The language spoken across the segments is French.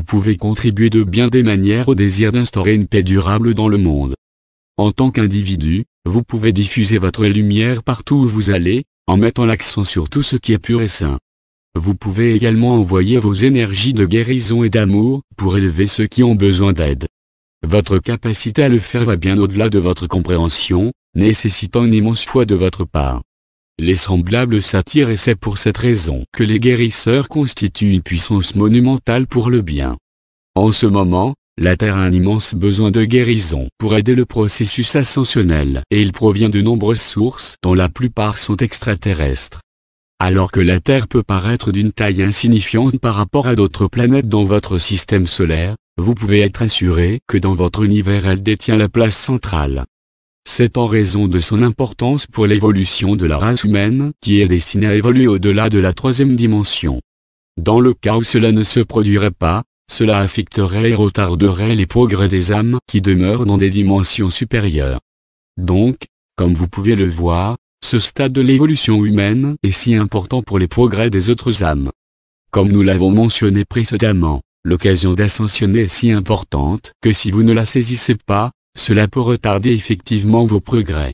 vous pouvez contribuer de bien des manières au désir d'instaurer une paix durable dans le monde. En tant qu'individu, vous pouvez diffuser votre lumière partout où vous allez, en mettant l'accent sur tout ce qui est pur et sain. Vous pouvez également envoyer vos énergies de guérison et d'amour pour élever ceux qui ont besoin d'aide. Votre capacité à le faire va bien au-delà de votre compréhension, nécessitant une immense foi de votre part. Les semblables s'attirent et c'est pour cette raison que les guérisseurs constituent une puissance monumentale pour le bien. En ce moment, la Terre a un immense besoin de guérison pour aider le processus ascensionnel et il provient de nombreuses sources dont la plupart sont extraterrestres. Alors que la Terre peut paraître d'une taille insignifiante par rapport à d'autres planètes dans votre système solaire, vous pouvez être assuré que dans votre univers elle détient la place centrale. C'est en raison de son importance pour l'évolution de la race humaine qui est destinée à évoluer au-delà de la troisième dimension. Dans le cas où cela ne se produirait pas, cela affecterait et retarderait les progrès des âmes qui demeurent dans des dimensions supérieures. Donc, comme vous pouvez le voir, ce stade de l'évolution humaine est si important pour les progrès des autres âmes. Comme nous l'avons mentionné précédemment, l'occasion d'ascensionner est si importante que si vous ne la saisissez pas, cela peut retarder effectivement vos progrès.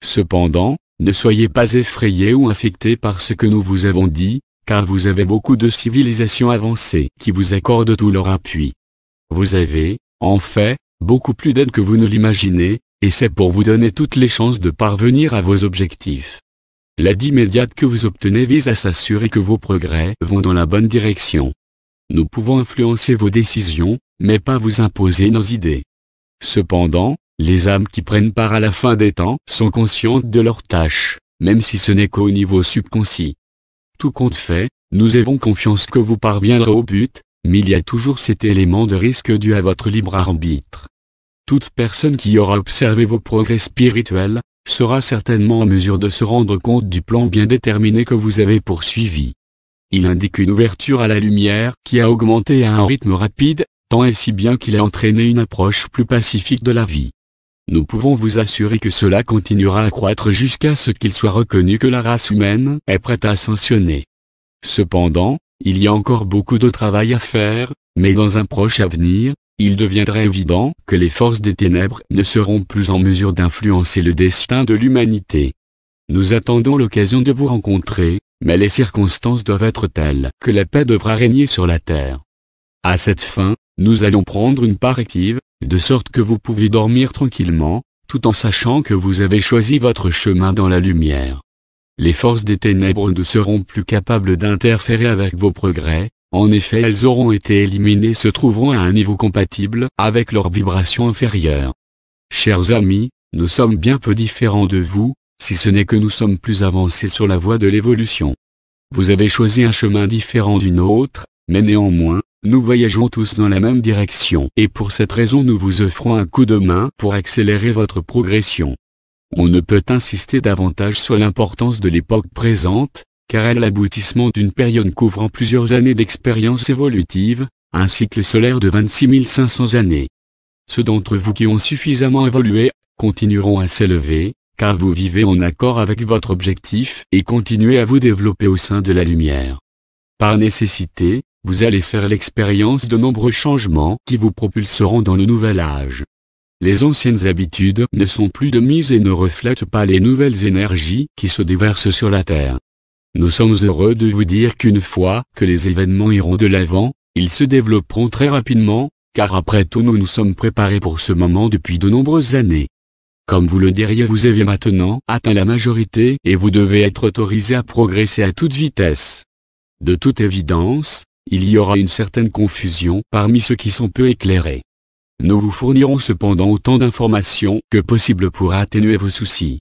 Cependant, ne soyez pas effrayés ou affectés par ce que nous vous avons dit, car vous avez beaucoup de civilisations avancées qui vous accordent tout leur appui. Vous avez, en fait, beaucoup plus d'aide que vous ne l'imaginez, et c'est pour vous donner toutes les chances de parvenir à vos objectifs. L'aide immédiate que vous obtenez vise à s'assurer que vos progrès vont dans la bonne direction. Nous pouvons influencer vos décisions, mais pas vous imposer nos idées. Cependant, les âmes qui prennent part à la fin des temps sont conscientes de leurs tâches, même si ce n'est qu'au niveau subconscient. Tout compte fait, nous avons confiance que vous parviendrez au but, mais il y a toujours cet élément de risque dû à votre libre arbitre. Toute personne qui aura observé vos progrès spirituels, sera certainement en mesure de se rendre compte du plan bien déterminé que vous avez poursuivi. Il indique une ouverture à la lumière qui a augmenté à un rythme rapide, tant et si bien qu'il a entraîné une approche plus pacifique de la vie. Nous pouvons vous assurer que cela continuera à croître jusqu'à ce qu'il soit reconnu que la race humaine est prête à ascensionner. Cependant, il y a encore beaucoup de travail à faire, mais dans un proche avenir, il deviendra évident que les forces des ténèbres ne seront plus en mesure d'influencer le destin de l'humanité. Nous attendons l'occasion de vous rencontrer, mais les circonstances doivent être telles que la paix devra régner sur la terre. À cette fin, nous allons prendre une part active, de sorte que vous pouvez dormir tranquillement, tout en sachant que vous avez choisi votre chemin dans la lumière. Les forces des ténèbres ne seront plus capables d'interférer avec vos progrès, en effet elles auront été éliminées et se trouveront à un niveau compatible avec leur vibration inférieure. Chers amis, nous sommes bien peu différents de vous, si ce n'est que nous sommes plus avancés sur la voie de l'évolution. Vous avez choisi un chemin différent du nôtre, mais néanmoins, nous voyageons tous dans la même direction et pour cette raison nous vous offrons un coup de main pour accélérer votre progression. On ne peut insister davantage sur l'importance de l'époque présente, car elle est l'aboutissement d'une période couvrant plusieurs années d'expérience évolutive, un cycle solaire de 26 500 années. Ceux d'entre vous qui ont suffisamment évolué, continueront à s'élever, car vous vivez en accord avec votre objectif et continuez à vous développer au sein de la lumière. Par nécessité, vous allez faire l'expérience de nombreux changements qui vous propulseront dans le nouvel âge. Les anciennes habitudes ne sont plus de mise et ne reflètent pas les nouvelles énergies qui se déversent sur la Terre. Nous sommes heureux de vous dire qu'une fois que les événements iront de l'avant, ils se développeront très rapidement, car après tout nous nous sommes préparés pour ce moment depuis de nombreuses années. Comme vous le diriez, vous avez maintenant atteint la majorité et vous devez être autorisé à progresser à toute vitesse. De toute évidence, il y aura une certaine confusion parmi ceux qui sont peu éclairés. Nous vous fournirons cependant autant d'informations que possible pour atténuer vos soucis.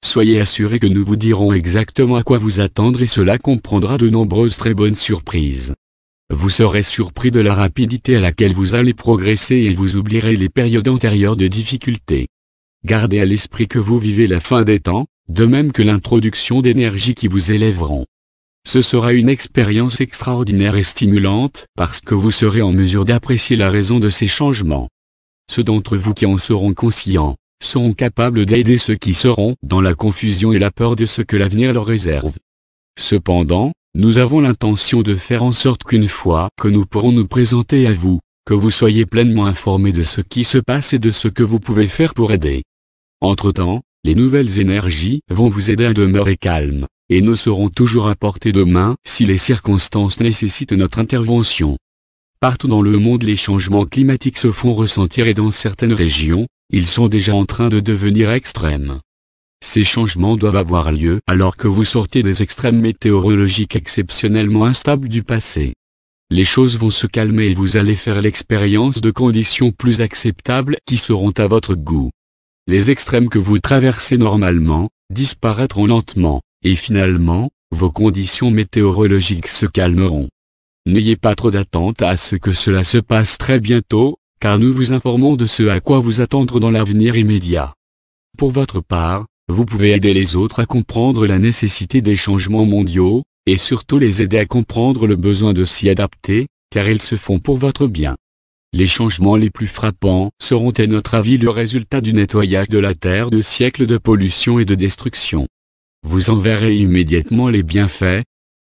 Soyez assurés que nous vous dirons exactement à quoi vous attendre et cela comprendra de nombreuses très bonnes surprises. Vous serez surpris de la rapidité à laquelle vous allez progresser et vous oublierez les périodes antérieures de difficulté. Gardez à l'esprit que vous vivez la fin des temps, de même que l'introduction d'énergies qui vous élèveront. Ce sera une expérience extraordinaire et stimulante parce que vous serez en mesure d'apprécier la raison de ces changements. Ceux d'entre vous qui en seront conscients, seront capables d'aider ceux qui seront dans la confusion et la peur de ce que l'avenir leur réserve. Cependant, Nous avons l'intention de faire en sorte qu'une fois que nous pourrons nous présenter à vous, que vous soyez pleinement informés de ce qui se passe et de ce que vous pouvez faire pour aider. Entre-temps, les nouvelles énergies vont vous aider à demeurer calme, et nous serons toujours à portée de main si les circonstances nécessitent notre intervention. Partout dans le monde les changements climatiques se font ressentir et dans certaines régions, ils sont déjà en train de devenir extrêmes. Ces changements doivent avoir lieu alors que vous sortez des extrêmes météorologiques exceptionnellement instables du passé. Les choses vont se calmer et vous allez faire l'expérience de conditions plus acceptables qui seront à votre goût. Les extrêmes que vous traversez normalement disparaîtront lentement, et finalement, vos conditions météorologiques se calmeront. N'ayez pas trop d'attente à ce que cela se passe très bientôt, car nous vous informons de ce à quoi vous attendre dans l'avenir immédiat. Pour votre part, vous pouvez aider les autres à comprendre la nécessité des changements mondiaux, et surtout les aider à comprendre le besoin de s'y adapter, car ils se font pour votre bien. Les changements les plus frappants seront à notre avis le résultat du nettoyage de la Terre de siècles de pollution et de destruction. Vous en verrez immédiatement les bienfaits.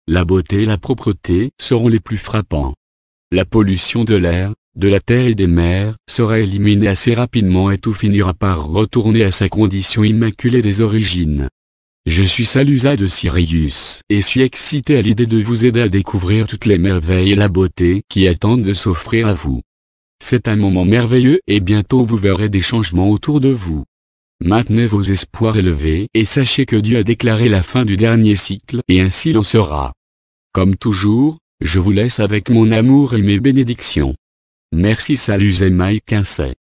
La beauté et la propreté seront les plus frappants. La pollution de l'air, de la terre et des mers sera éliminée assez rapidement et tout finira par retourner à sa condition immaculée des origines. Je suis Salusa de Sirius et suis excité à l'idée de vous aider à découvrir toutes les merveilles et la beauté qui attendent de s'offrir à vous. C'est un moment merveilleux et bientôt vous verrez des changements autour de vous. Maintenez vos espoirs élevés et sachez que Dieu a déclaré la fin du dernier cycle et ainsi l'en sera. Comme toujours, je vous laisse avec mon amour et mes bénédictions. Merci. Salut et Mike Kinsey.